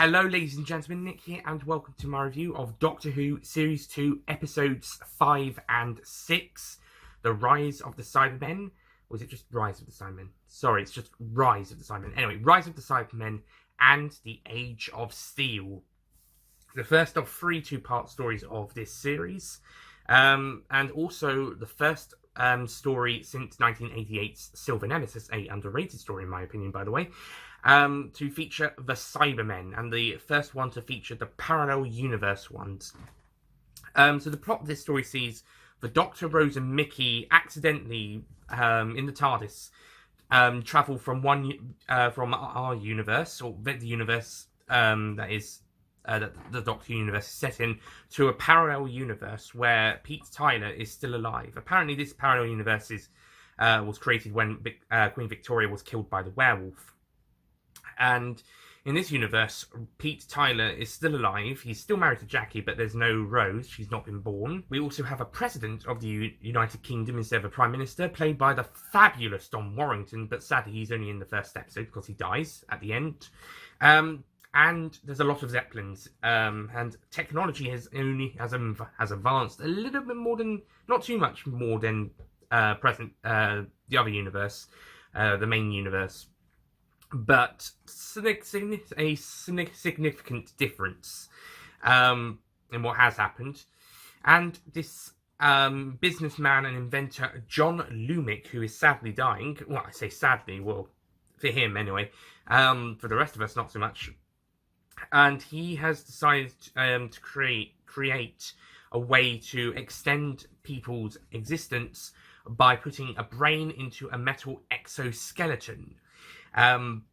Hello ladies and gentlemen, Nick here and welcome to my review of Doctor Who Series 2 Episodes 5 and 6, The Rise of the Cybermen. Or is it just Rise of the Cybermen? Sorry, it's just Rise of the Cybermen. Anyway, Rise of the Cybermen and The Age of Steel. The first of 3 two-part stories of this series. And also the first story since 1988's Silver Nemesis, a underrated story in my opinion, by the way. To feature the Cybermen, and the first one to feature the parallel universe ones. So the plot of this story sees the Doctor, Rose and Mickey accidentally, in the TARDIS, travel from from our universe, or the universe that is that the Doctor universe is set in, to a parallel universe where Pete Tyler is still alive. Apparently this parallel universe was created when Queen Victoria was killed by the werewolf. And in this universe, Pete Tyler is still alive. He's still married to Jackie, but there's no Rose. She's not been born. We also have a president of the United Kingdom instead of a prime minister, played by the fabulous Don Warrington, but sadly he's only in the first episode because he dies at the end. And there's a lot of Zeppelins, and technology has advanced a little bit more than, not too much more than the other universe, the main universe. But a significant difference in what has happened. And this businessman and inventor, John Lumick, who is sadly dying, well, I say sadly, well, for him anyway, for the rest of us, not so much. And he has decided to create a way to extend people's existence by putting a brain into a metal exoskeleton. And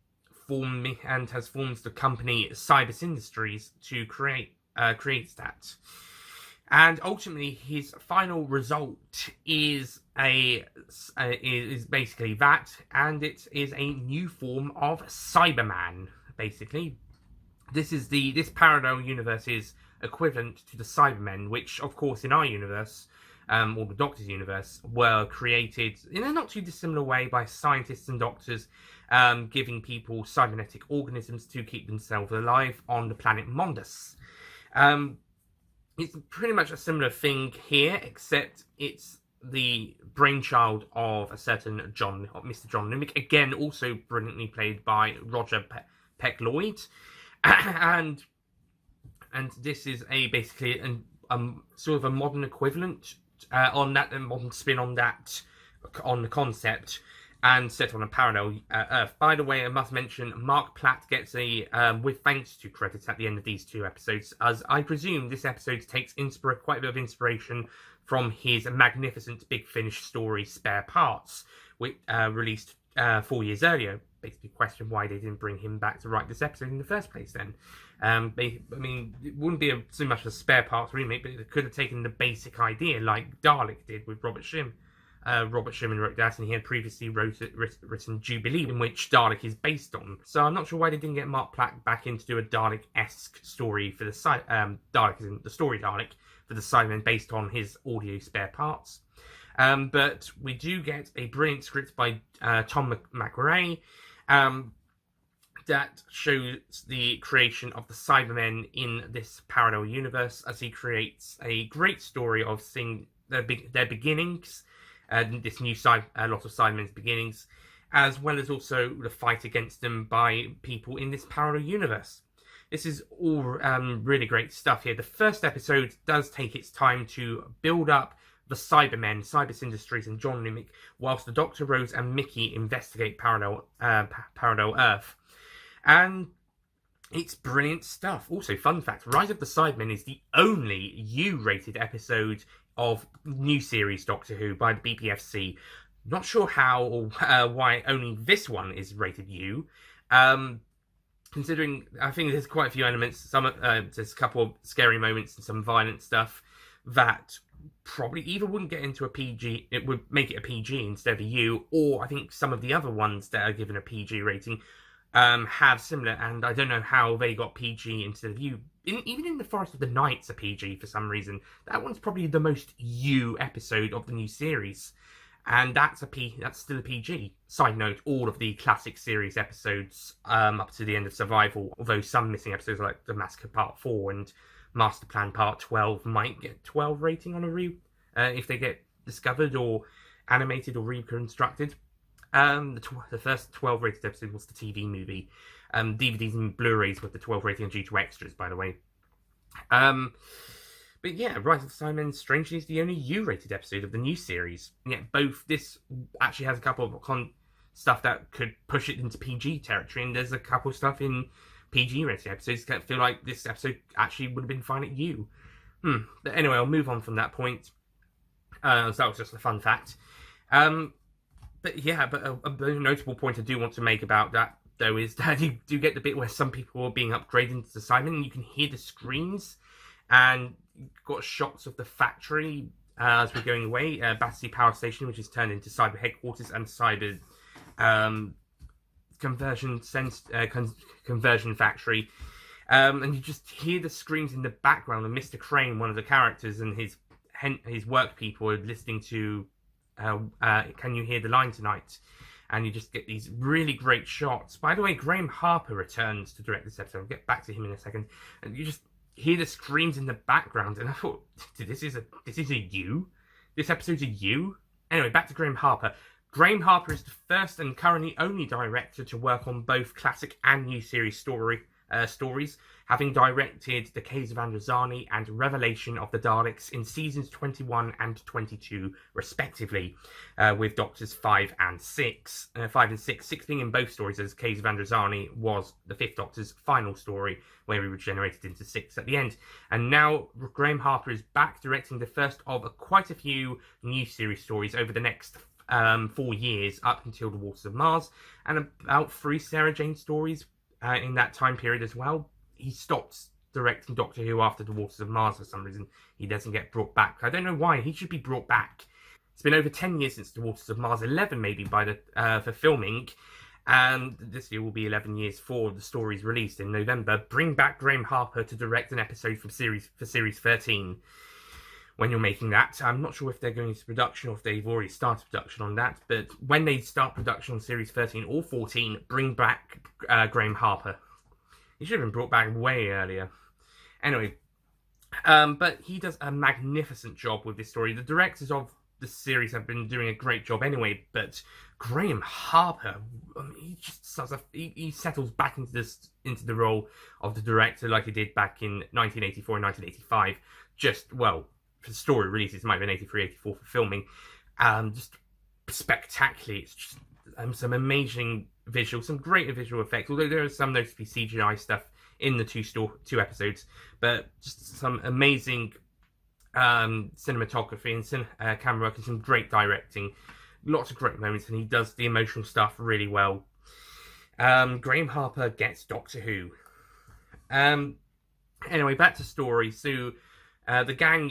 has formed the company Cyber Industries to create that. And ultimately, his final result is basically that, and it is a new form of Cyberman. Basically, this parallel universe's equivalent to the Cybermen, which, of course, in our universe, or the Doctor's universe, were created in a not too dissimilar way by scientists and doctors, giving people cybernetic organisms to keep themselves alive on the planet Mondus. It's pretty much a similar thing here, except it's the brainchild of a certain Mr. John Lumick, again also brilliantly played by Roger Peck Lloyd, and this is basically sort of a modern equivalent on that, a modern spin on the concept, and set on a parallel Earth. By the way, I must mention Mark Platt gets a with thanks to credits at the end of these 2 episodes, as I presume this episode takes quite a bit of inspiration from his magnificent Big Finish story Spare Parts, which released 4 years earlier. Basically, question why they didn't bring him back to write this episode in the first place. Then, I mean, it wouldn't be so much a Spare Parts remake, but it could have taken the basic idea, like Dalek did with Robert Shim. Robert Sherman wrote that, and he had previously written Jubilee, in which Dalek is based on. So I'm not sure why they didn't get Mark Platt back in to do a Dalek-esque story for the Dalek isn't the story Dalek for the Cybermen based on his audio Spare Parts. But we do get a brilliant script by Tom McRae that shows the creation of the Cybermen in this parallel universe, as he creates a great story of seeing their beginnings. This new a lot of Cybermen's beginnings, as well as also the fight against them by people in this parallel universe. This is all really great stuff here. The first episode does take its time to build up the Cybermen, Cyber Industries, and John Lumick, whilst the Doctor, Rose, and Mickey investigate parallel Earth. And it's brilliant stuff. Also, fun fact, Rise of the Cybermen is the only U-rated episode of new series Doctor Who by the BPFC. Not sure how or why only this one is rated U. Considering, I think there's quite a few elements, there's a couple of scary moments and some violent stuff that probably either wouldn't get into a PG, it would make it a PG instead of a U, or I think some of the other ones that are given a PG rating have similar, and I don't know how they got PG instead of U. Even in the Forest of the Nights, a PG for some reason. That one's probably the most U episode of the new series. and that's still a PG. Side note: all of the classic series episodes up to the end of Survival, although some missing episodes like the Massacre Part 4 and Master Plan Part 12 might get 12 rating on if they get discovered or animated or reconstructed. The first 12 rated episode was the TV movie. DVDs and Blu-rays with the 12 rating due to extras, by the way. But yeah, Rise of the Cybermen, strangely, is the only U-rated episode of the new series. And yet this actually has a couple of stuff that could push it into PG territory, and there's a couple of stuff in PG-rated episodes that feel like this episode actually would have been fine at U. But anyway, I'll move on from that point. So that was just a fun fact. But yeah, a notable point I do want to make about that, though, is that you do get the bit where some people are being upgraded into the Cybermen, and you can hear the screams, and you've got shots of the factory as we're going away, Battersea Power Station, which is turned into Cyber Headquarters and Cyber Conversion Factory. And you just hear the screams in the background, and Mr. Crane, one of the characters, and his work people are listening to Can You Hear the Line Tonight? And you just get these really great shots. By the way, Graham Harper returns to direct this episode. I'll get back to him in a second. And you just hear the screams in the background, and I thought, this is a you? This episode's a you? Anyway, back to Graham Harper. Graham Harper is the first and currently only director to work on both classic and new series stories, having directed The Caves of Androzani and Revelation of the Daleks in seasons 21 and 22, respectively, with Doctors 5 and 6. 5 and 6 being in both stories, as Caves of Androzani was the Fifth Doctor's final story, where he regenerated into 6 at the end. And now Graham Harper is back directing the first of quite a few new series stories over the next 4 years, up until The Waters of Mars, and about 3 Sarah Jane stories in that time period as well. He stopped directing Doctor Who after The Waters of Mars for some reason. He doesn't get brought back. I don't know why. He should be brought back. It's been over 10 years since The Waters of Mars, 11 maybe for filming, and this year will be 11 years for the story's released in November. Bring back Graham Harper to direct an episode for series 13. When you're making that, I'm not sure if they're going into production or if they've already started production on that, but when they start production on series 13 or 14, bring back Graham Harper. He should have been brought back way earlier. Anyway, but he does a magnificent job with this story. The directors of the series have been doing a great job anyway, but Graham Harper, he just he settles back into the role of the director like he did back in 1984 and 1985. For the story releases, might have been 83, 84 for filming. Just spectacularly. It's just some amazing visuals, some great visual effects, although there is some noticeably CGI stuff in the two episodes, but just some amazing cinematography and camera work, and some great directing. Lots of great moments, and he does the emotional stuff really well. Graham Harper gets Doctor Who. Anyway, back to story. So the gang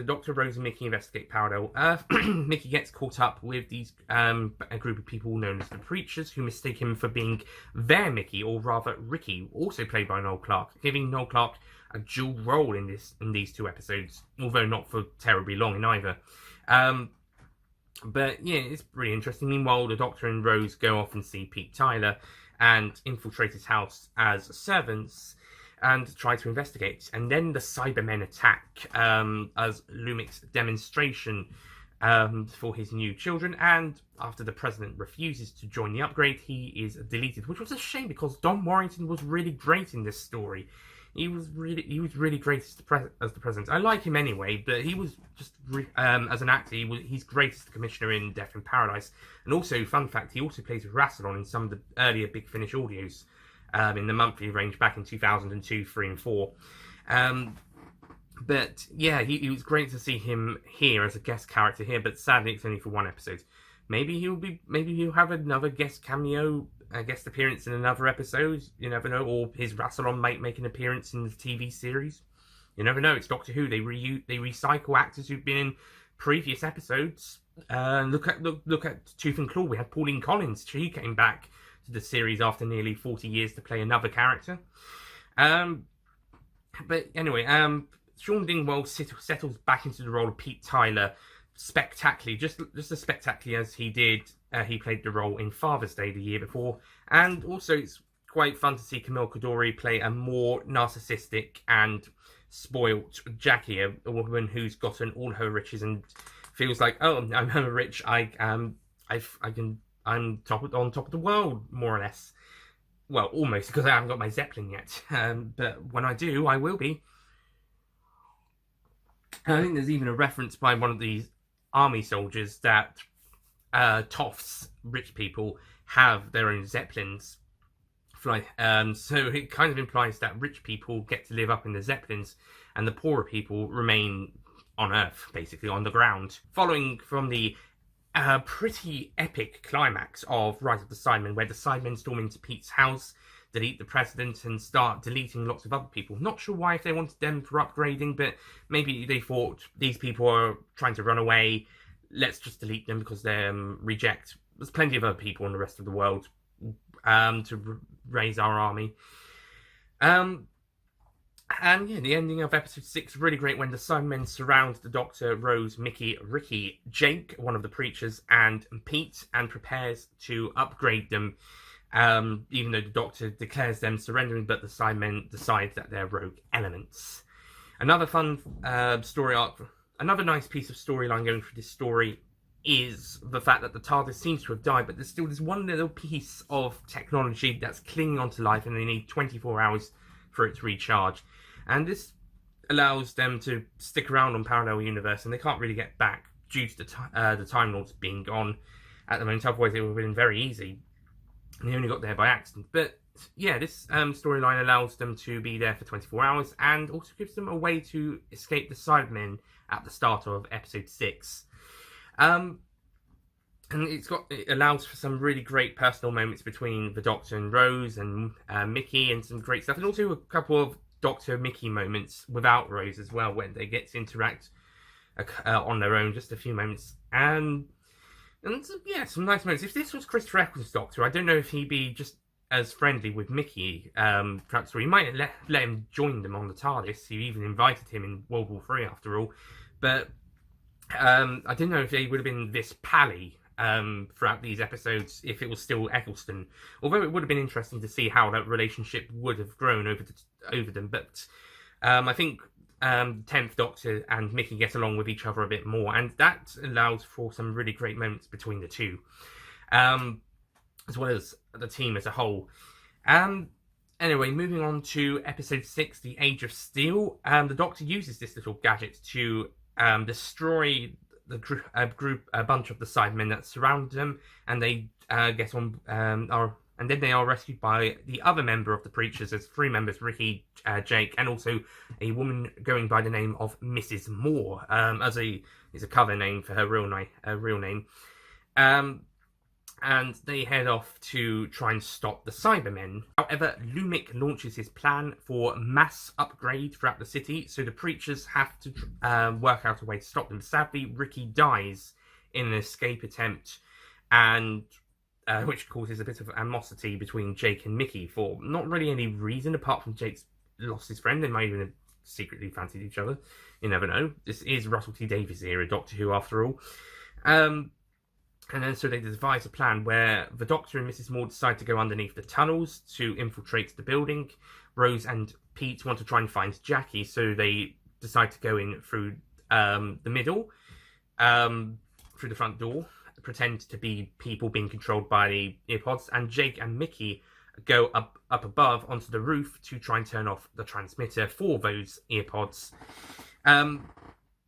Dr. Rose and Mickey investigate Parallel Earth. Mickey gets caught up with a group of people known as the Preachers, who mistake him for being their Mickey, or rather Ricky, also played by Noel Clarke, giving Noel Clarke a dual role in these 2 episodes, although not for terribly long in either. But yeah, it's pretty interesting. Meanwhile, the Doctor and Rose go off and see Pete Tyler and infiltrate his house as servants and try to investigate. And then the Cybermen attack as Lumik's demonstration for his new children. And after the president refuses to join the upgrade, he is deleted, which was a shame because Don Warrington was really great in this story. He was really great as the president. I like him anyway, but he was just as an actor, he's great as the commissioner in Death in Paradise. And also, fun fact, he also plays Rassilon in some of the earlier Big Finish audios in the monthly range back in 2002, 3 and 4. But yeah, he was great to see him here as a guest character here, but sadly it's only for 1 episode. Maybe he'll have another guest cameo, a guest appearance in another episode. You never know. Or his Rassilon might make an appearance in the TV series. You never know. It's Doctor Who. They recycle actors who've been in previous episodes. Look at Tooth and Claw. We had Pauline Collins. She came back to the series after nearly 40 years to play another character. But anyway, Sean Dingwall settles back into the role of Pete Tyler, spectacularly, just as spectacularly as he did. He played the role in Father's Day the year before, and also it's quite fun to see Camille Coduri play a more narcissistic and spoilt Jackie, a woman who's gotten all her riches and feels like, oh, I'm rich. I'm on top of the world, more or less. Well, almost, because I haven't got my Zeppelin yet. But when I do, I will be. And I think there's even a reference by one of these army soldiers that toffs, rich people, have their own Zeppelins. So it kind of implies that rich people get to live up in the Zeppelins and the poorer people remain on Earth, basically on the ground. Following from the pretty epic climax of Rise of the Cybermen, where the Cybermen storm into Pete's house, delete the president, and start deleting lots of other people. Not sure why, if they wanted them for upgrading, but maybe they thought these people are trying to run away, let's just delete them because they're reject. There's plenty of other people in the rest of the world to raise our army. And yeah, the ending of episode 6 really great when the Cybermen surround the Doctor, Rose, Mickey, Ricky, Jake, one of the preachers, and Pete, and prepares to upgrade them. Even though the Doctor declares them surrendering, but the Cybermen decide that they're rogue elements. Another fun story arc, another nice piece of storyline going through this story is the fact that the TARDIS seems to have died, but there's still this one little piece of technology that's clinging onto life, and they need 24 hours for it to recharge. And this allows them to stick around on Parallel Universe, and they can't really get back due to the Time Lords being gone at the moment. Otherwise, it would have been very easy. And they only got there by accident. But yeah, this storyline allows them to be there for 24 hours and also gives them a way to escape the Cybermen at the start of episode 6. And it allows for some really great personal moments between the Doctor and Rose and Mickey, and some great stuff, and also a couple of Doctor Mickey moments without Rose as well, when they get to interact on their own, just a few moments, and yeah, some nice moments. If this was Christopher Eccleston's Doctor, I don't know if he'd be just as friendly with Mickey perhaps, or he might let him join them on the TARDIS. He even invited him in World War III after all, but I don't know if they would have been this pally throughout these episodes if it was still Eccleston. Although it would have been interesting to see how that relationship would have grown over them. But I think 10th Doctor and Mickey get along with each other a bit more, and that allows for some really great moments between the two, as well as the team as a whole. Anyway, moving on to episode 6, The Age of Steel. The Doctor uses this little gadget to destroy a bunch of the Cybermen that surround them, and they get on, and then they are rescued by the other member of the Preachers. There's 3 members: Ricky, Jake, and also a woman going by the name of Mrs. Moore, as a cover name for her real name. And they head off to try and stop the Cybermen. However, Lumic launches his plan for mass upgrade throughout the city, so the Preachers have to work out a way to stop them. Sadly, Ricky dies in an escape attempt, and which causes a bit of animosity between Jake and Mickey for not really any reason apart from Jake's lost his friend. They might even have secretly fancied each other. You never know. This is Russell T Davies era Doctor Who, after all. And then so they devise a plan where the Doctor and Mrs. Moore decide to go underneath the tunnels to infiltrate the building. Rose and Pete want to try and find Jackie, so they decide to go in through the middle, through the front door, pretend to be people being controlled by the earpods, and Jake and Mickey go up above onto the roof to try and turn off the transmitter for those earpods.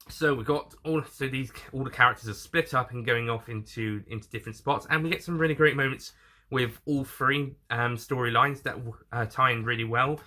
So we've got all the characters are split up and going off into different spots, and we get some really great moments with all 3 storylines that tie in really well.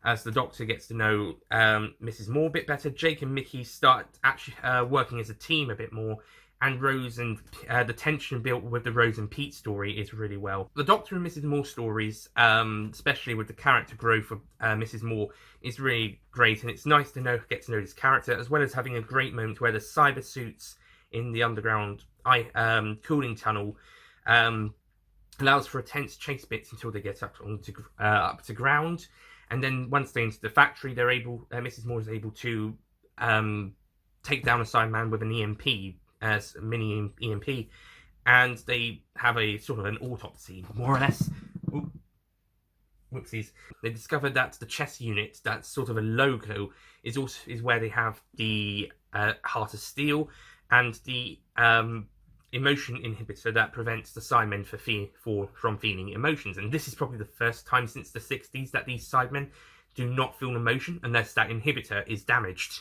As the Doctor gets to know Mrs. Moore a bit better, Jake and Mickey start actually working as a team a bit more, and Rose and the tension built with the Rose and Pete story is really well. The Doctor and Mrs. Moore stories, especially with the character growth of Mrs. Moore, is really great, and it's nice to get to know this character, as well as having a great moment where the cyber suits in the underground cooling tunnel allows for a tense chase bits until they get up to ground, and then once they enter the factory, Mrs. Moore is able to take down a Cyberman with an EMP as mini EMP, and they have a sort of an autopsy, more or less. Ooh. Whoopsies. They discovered that the chest unit, that's sort of a logo, is where they have the heart of steel and the emotion inhibitor that prevents the Cybermen from feeling emotions. And this is probably the first time since the 60s that these Cybermen do not feel emotion unless that inhibitor is damaged.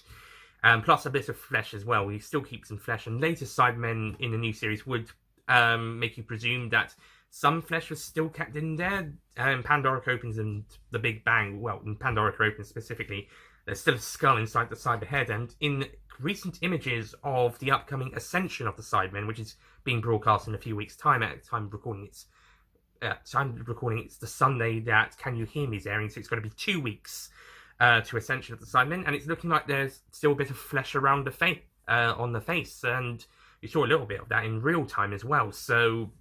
Plus a bit of flesh as well. We still keep some flesh, and later Cybermen in the new series would make you presume that some flesh was still kept in there. Pandoric Opens and the Big Bang, well, in Pandoric Opens specifically, there's still a skull inside the Cyber head, and in recent images of the upcoming Ascension of the Cybermen, which is being broadcast in a few weeks' time, at the time of recording it's the Sunday that Can You Hear Me is airing, so it's going to be 2 weeks to Ascension of the Cybermen, and it's looking like there's still a bit of flesh around the face, on the face, and we saw a little bit of that in real time as well, so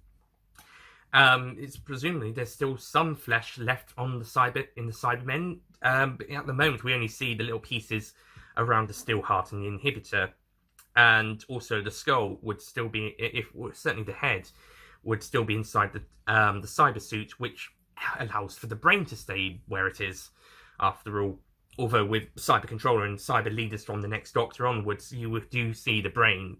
it's presumably there's still some flesh left on the Cybermen, but at the moment we only see the little pieces around the steel heart and the inhibitor, and also the skull would still be, certainly the head would still be inside the cyber suit, which allows for the brain to stay where it is. After all, although with Cyber Controller and Cyber Leaders from the next Doctor onwards, you do see the brain,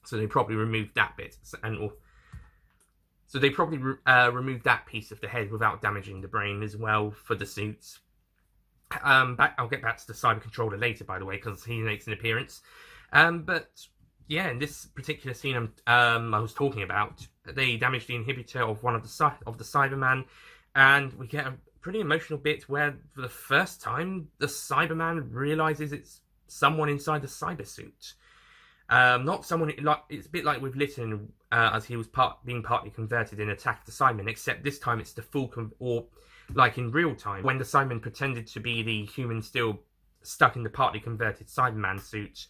so they probably removed that bit, so they probably removed that piece of the head without damaging the brain as well for the suits. I'll get back to the Cyber Controller later, by the way, because he makes an appearance. But yeah, in this particular scene I was talking about, they damage the inhibitor of one of the Cyberman, and we get a pretty emotional bit where, for the first time, the Cyberman realizes it's someone inside the cyber suit. Not someone like, it's a bit like with Lytton, as he was being partly converted in Attack of the Cybermen, except this time it's the full or like in real time when the Cybermen pretended to be the human still stuck in the partly converted Cyberman suit,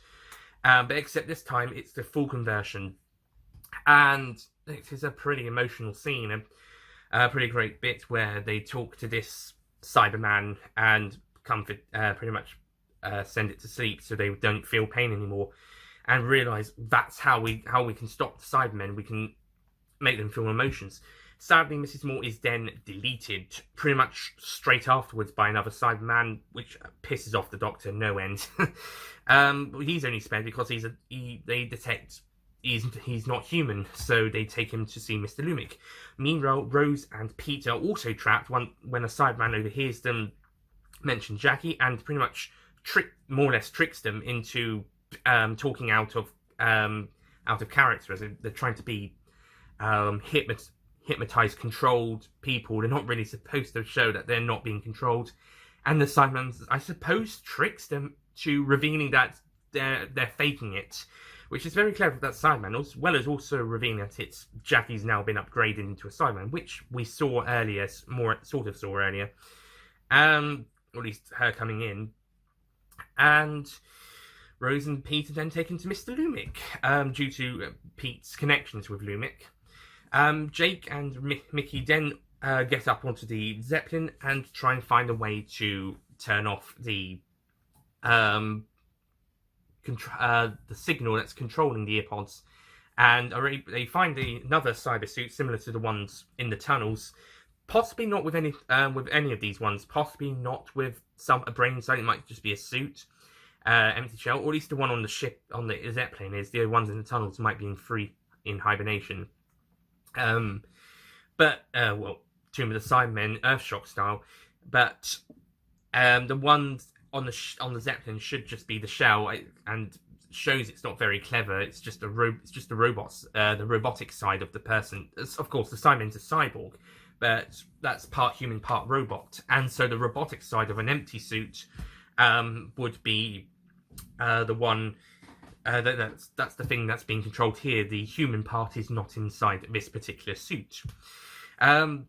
but except this time it's the full conversion, and it is a pretty emotional scene, a pretty great bit where they talk to this Cyberman and comfort, pretty much send it to sleep so they don't feel pain anymore, and realise that's how we can stop the Cybermen. We can make them feel emotions. Sadly, Mrs. Moore is then deleted pretty much straight afterwards by another Cyberman, which pisses off the Doctor no end. He's only spared because they detect he's not human, so they take him to see Mr. Lumic. Meanwhile, Rose and Pete are also trapped when a Cyberman overhears them mention Jackie, and pretty much more or less tricks them into talking out of character, as they're trying to be hypnotized, controlled people. They're not really supposed to show that they're not being controlled, and the Cyberman, I suppose, tricks them to revealing that they're faking it, which is very clever of that Cyberman, as well as also revealing that Jackie's now been upgraded into a Cyberman, which we saw earlier, or at least her coming in. And Rose and Pete are then taken to Mr. Lumic, due to Pete's connections with Lumic. Jake and Mickey then get up onto the Zeppelin and try and find a way to turn off the signal that's controlling the earpods, and they find another cyber suit similar to the ones in the tunnels, possibly not with any of these ones, possibly not with a brain inside. It might just be a suit, empty shell, or at least the one on the ship, on the Zeppelin is. The ones in the tunnels might be in hibernation. But Tomb of the Cybermen, Earthshock style, but the ones on the Zeppelin should just be the shell, and shows it's not very clever. It's just the robots, the robotic side of the person. Of course, the Cybermen's a cyborg, but that's part human, part robot, and so the robotic side of an empty suit would be the one. That's the thing that's being controlled here. The human part is not inside this particular suit. And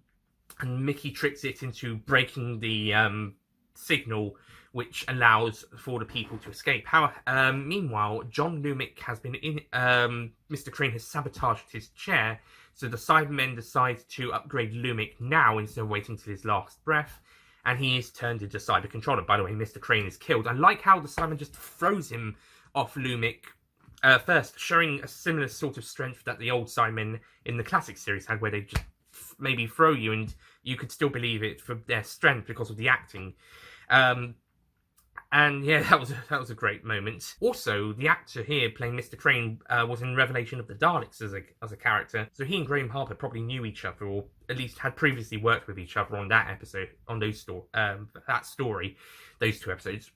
Mickey tricks it into breaking the signal, which allows for the people to escape. Meanwhile, John Lumic has been in. Mr. Crane has sabotaged his chair, so the Cybermen decide to upgrade Lumic now instead of waiting till his last breath, and he is turned into Cyber Controller. By the way, Mr. Crane is killed. I like how the Cybermen just throws him off Lumic First, showing a similar sort of strength that the old Cybermen in the classic series had, where they just maybe throw you and you could still believe it for their strength because of the acting. And yeah, that was a great moment. Also, the actor here playing Mr. Crane was in Revelation of the Daleks as a character, so he and Graham Harper probably knew each other, or at least had previously worked with each other on that episode, on that story, those two episodes.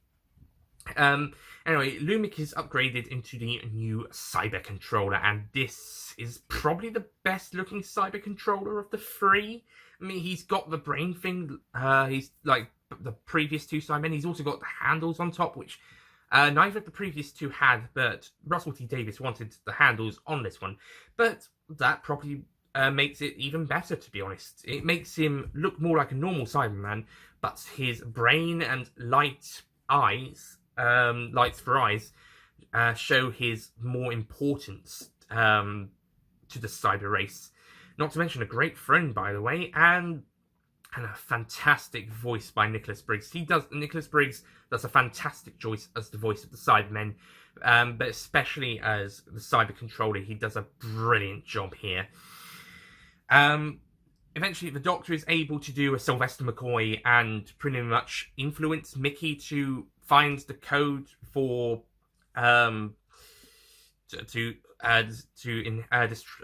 Anyway, Lumic is upgraded into the new cyber controller, and this is probably the best looking cyber controller of the three. I mean, he's got the brain thing. He's like the previous two Cybermen. He's also got the handles on top, which neither of the previous two had, but Russell T Davies wanted the handles on this one. But that probably makes it even better, to be honest. It makes him look more like a normal Cyberman, but his brain and lights for eyes, show his more importance to the cyber race. Not to mention a great friend, by the way, and a fantastic voice by Nicholas Briggs. Nicholas Briggs does a fantastic choice as the voice of the Cybermen, but especially as the cyber controller, he does a brilliant job here. Eventually, the Doctor is able to do a Sylvester McCoy and pretty much influence Mickey to find the code for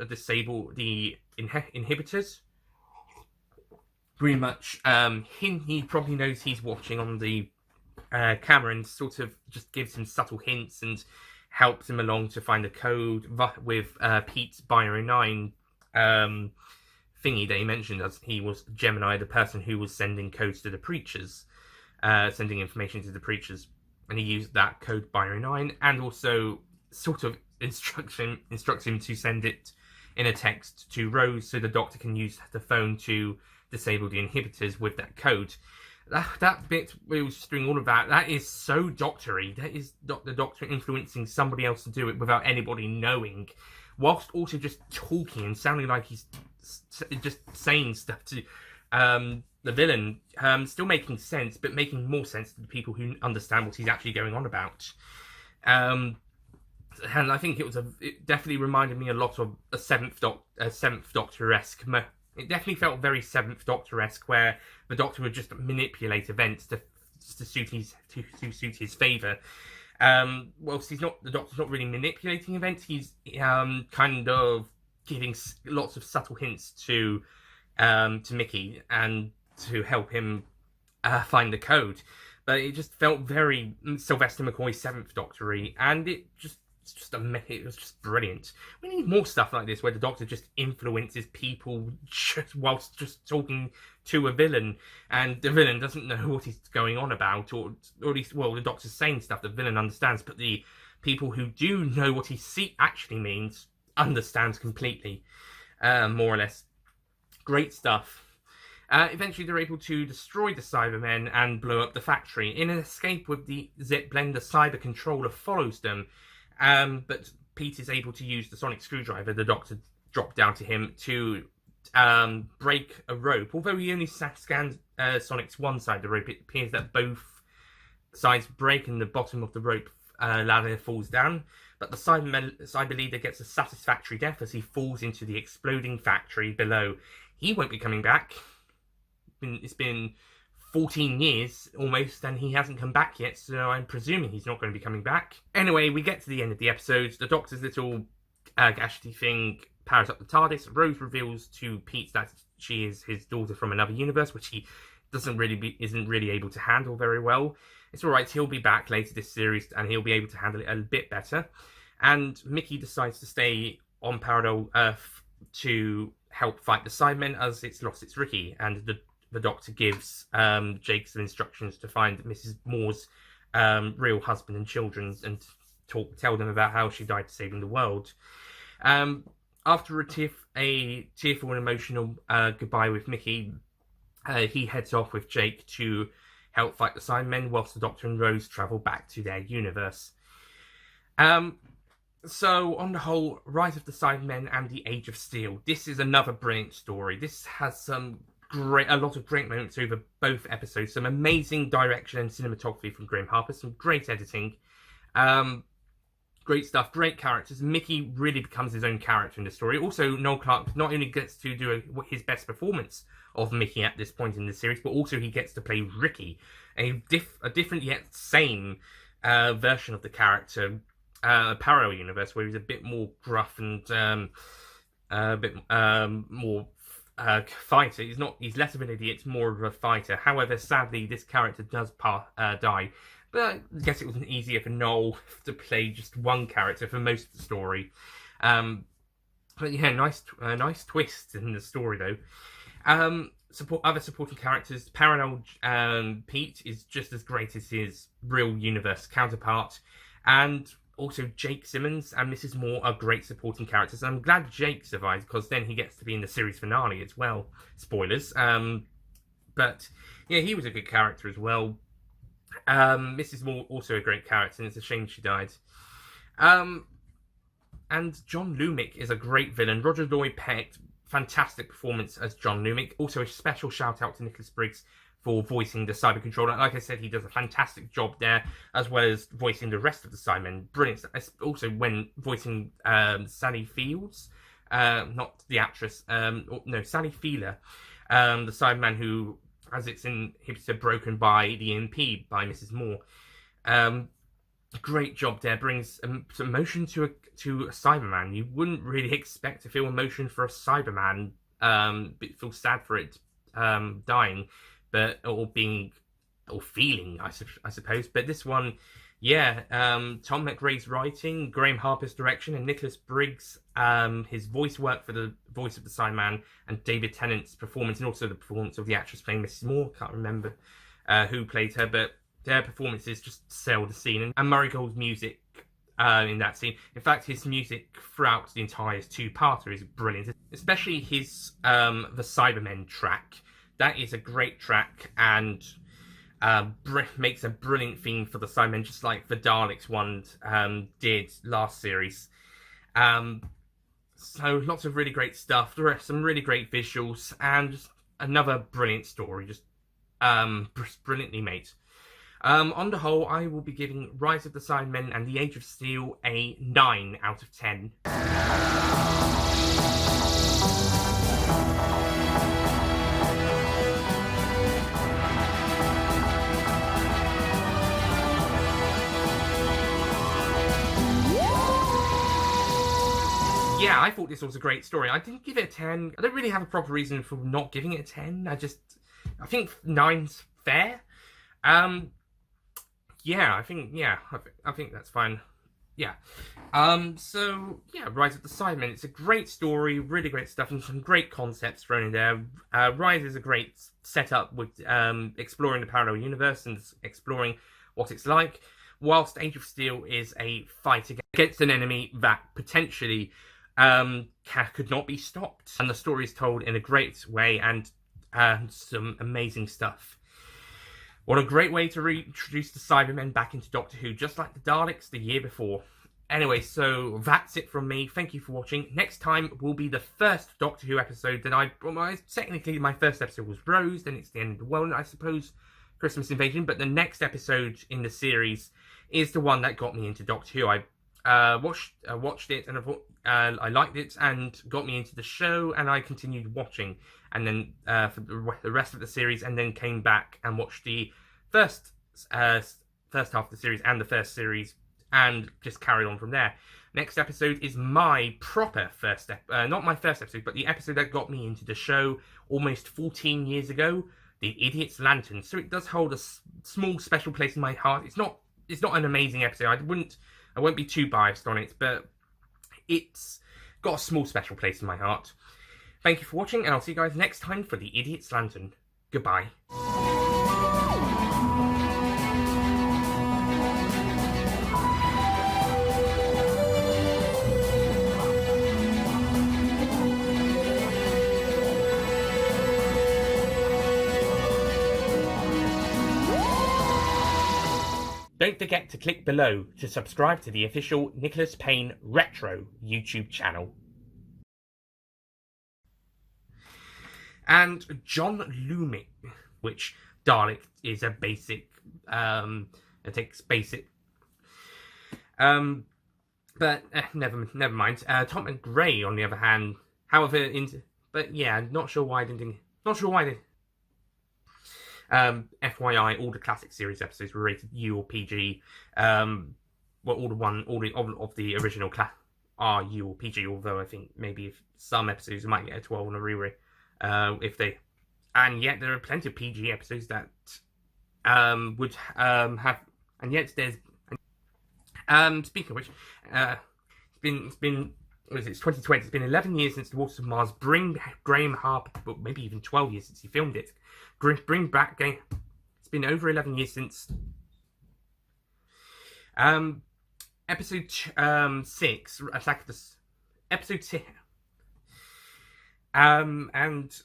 disable the inhibitors. Pretty much, he probably knows he's watching on the camera and sort of just gives him subtle hints and helps him along to find the code with Pete's Bio 9 thingy that he mentioned, as he was Gemini, the person who was sending codes to the preachers, sending information to the preachers, and he used that code Bio 9 and also sort of instructs him to send it in a text to Rose so the Doctor can use the phone to disable the inhibitors with that code. That bit where he was just doing all of that is so Doctor-y. That is the Doctor influencing somebody else to do it without anybody knowing, whilst also just talking and sounding like he's just saying stuff to the villain, still making sense, but making more sense to the people who understand what he's actually going on about. And I think it definitely reminded me a lot of a Seventh Doctor-esque. It definitely felt very Seventh Doctor-esque, where the Doctor would just manipulate events to suit his favour. Whilst the Doctor's not really manipulating events, he's kind of giving lots of subtle hints to Mickey and to help him find the code. But it just felt very Sylvester McCoy Seventh Doctor-y, and it was just brilliant. We need more stuff like this, where the Doctor just influences people whilst just talking to a villain, and the villain doesn't know what he's going on about, or at least, well, the Doctor's saying stuff the villain understands, but the people who do know what he actually means understands completely, more or less. Great stuff. Eventually, they're able to destroy the Cybermen and blow up the factory. In an escape with the Zipblend, the cyber controller follows them. But Pete is able to use the sonic screwdriver the Doctor dropped down to him to break a rope. Although he only scanned Sonic's one side of the rope, it appears that both sides break and the bottom of the rope ladder falls down. But the cyber leader gets a satisfactory death as he falls into the exploding factory below. He won't be coming back. It's been 14 years almost, and he hasn't come back yet, so I'm presuming he's not going to be coming back. Anyway, we get to the end of the episode. The Doctor's little gadgety thing powers up the TARDIS. Rose reveals to Pete that she is his daughter from another universe, which he isn't really able to handle very well. It's alright, he'll be back later this series, and he'll be able to handle it a bit better. And Mickey decides to stay on Parallel Earth to help fight the Cybermen, as it's lost its Ricky, and the Doctor gives Jake some instructions to find Mrs. Moore's real husband and children and tell them about how she died saving the world. After a tearful and emotional goodbye with Mickey, he heads off with Jake to help fight the Cybermen, whilst the Doctor and Rose travel back to their universe. So, on the whole, Rise of the Cybermen and the Age of Steel. This is another brilliant story. This has a lot of great moments over both episodes. Some amazing direction and cinematography from Graham Harper. Some great editing. Great stuff, great characters. Mickey really becomes his own character in the story. Also, Noel Clarke not only gets to do his best performance of Mickey at this point in the series, but also he gets to play Ricky, a different yet same version of the character, a parallel universe where he's a bit more gruff and a bit more fighter. He's less of an idiot, more of a fighter. However, sadly, this character does die. But I guess it wasn't easier for Noel to play just one character for most of the story. But yeah, nice twist in the story though. Other supporting characters, Parallel Pete is just as great as his real universe counterpart, and also Jake Simmons and Mrs. Moore are great supporting characters. I'm glad Jake survives because then he gets to be in the series finale as well. Spoilers. But yeah, he was a good character as well. Mrs. Moore also a great character, and it's a shame she died. And John Lumick is a great villain. Roger Lloyd Pett, fantastic performance as John Lumick. Also a special shout out to Nicholas Briggs for voicing the Cyber Controller. Like I said, he does a fantastic job there, as well as voicing the rest of the Cybermen. Brilliant. Also when voicing Sally Fields, not the actress, no, Sally Feeler, the Cyberman who has its inhibitor broken by the EMP by Mrs. Moore. Great job there. Brings some emotion to a Cyberman. You wouldn't really expect to feel emotion for a Cyberman. Feel sad for it dying, or feeling, I suppose. But this one, yeah, Tom McRae's writing, Graham Harper's direction, and Nicholas Briggs, his voice work for the voice of the Cyberman, and David Tennant's performance, and also the performance of the actress playing Mrs. Moore. Can't remember who played her, but their performances just sell the scene. And Murray Gold's music in that scene. In fact, his music throughout the entire two-parter is brilliant, especially his the Cybermen track. That is a great track, and makes a brilliant theme for the Cybermen, just like the Daleks one did last series. So lots of really great stuff. There are some really great visuals, and just another brilliant story, just brilliantly made. On the whole, I will be giving Rise of the Cybermen and The Age of Steel a 9 out of 10. Yeah, I thought this was a great story. I didn't give it a 10. I don't really have a proper reason for not giving it a 10. I think 9's fair. Yeah, I think that's fine. Yeah. So yeah, Rise of the Cybermen. It's a great story, really great stuff, and some great concepts thrown in there. Rise is a great setup with exploring the parallel universe and exploring what it's like, whilst Age of Steel is a fight against an enemy that potentially could not be stopped. And the story is told in a great way, and some amazing stuff. What a great way to reintroduce the Cybermen back into Doctor Who, just like the Daleks the year before. Anyway, so that's it from me. Thank you for watching. Next time will be the first Doctor Who episode that technically my first episode was Rose, then it's the end of the world, I suppose, Christmas Invasion, but the next episode in the series is the one that got me into Doctor Who. I watched it, and I liked it, and got me into the show, and I continued watching, and then for the rest of the series, and then came back and watched the first half of the series and the first series, and just carried on from there. Next episode is my proper first not my first episode, but the episode that got me into the show almost 14 years ago, The Idiot's Lantern. So it does hold a small special place in my heart. It's not an amazing episode. I won't be too biased on it, but it's got a small special place in my heart. Thank you for watching, and I'll see you guys next time for The Idiot's Lantern. Goodbye. Don't forget to click below to subscribe to the official Nicholas Payne Retro YouTube channel. And John Lumick, which Dalek is a basic, it takes basic, But never mind. Tom and Gray, on the other hand, however, but yeah, not sure why they. FYI, all the classic series episodes were rated U or PG. Well, all of the original are U or PG. Although I think maybe if some episodes might get a 12 on a re-ray, and yet there are plenty of PG episodes that would have, and yet there's. Speaking of which, it's been what is it? It's 2020. It's been 11 years since The Waters of Mars. Bring Graham Harper, well, maybe even 12 years since he filmed it. Bring back game. It's been over 11 years since episode 6, Attack of the episode 6, and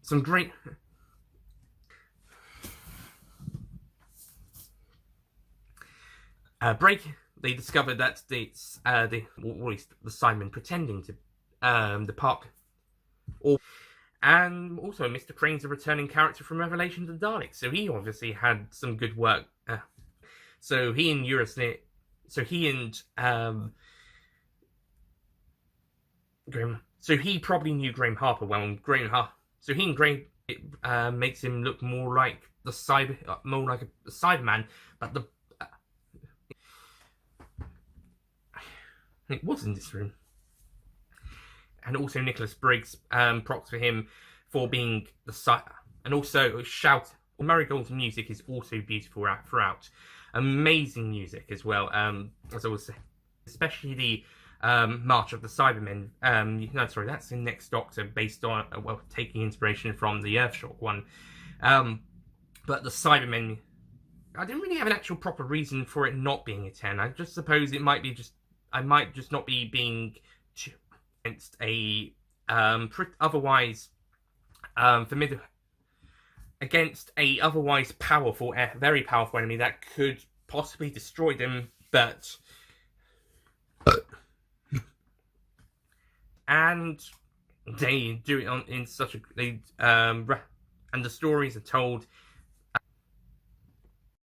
some great. They discovered that the Cybermen pretending to depart, and also Mr. Crane's a returning character from Revelation of the Daleks, so he obviously had some good work. So he and Graham. So he probably knew Graham Harper well, and So he and Graham makes him look more like a Cyberman, but it was in this room. And also Nicholas Briggs, props for him for being the and also Marigold's music is also beautiful throughout. Amazing music as well. As I was saying, especially the March of the Cybermen. That's in Next Doctor, based on taking inspiration from the Earthshock one. But the Cybermen, I didn't really have an actual proper reason for it not being a 10. I just suppose it might be I might just not be being against a otherwise familiar against a otherwise powerful, very powerful enemy that could possibly destroy them, but and they do it in such a and the stories are told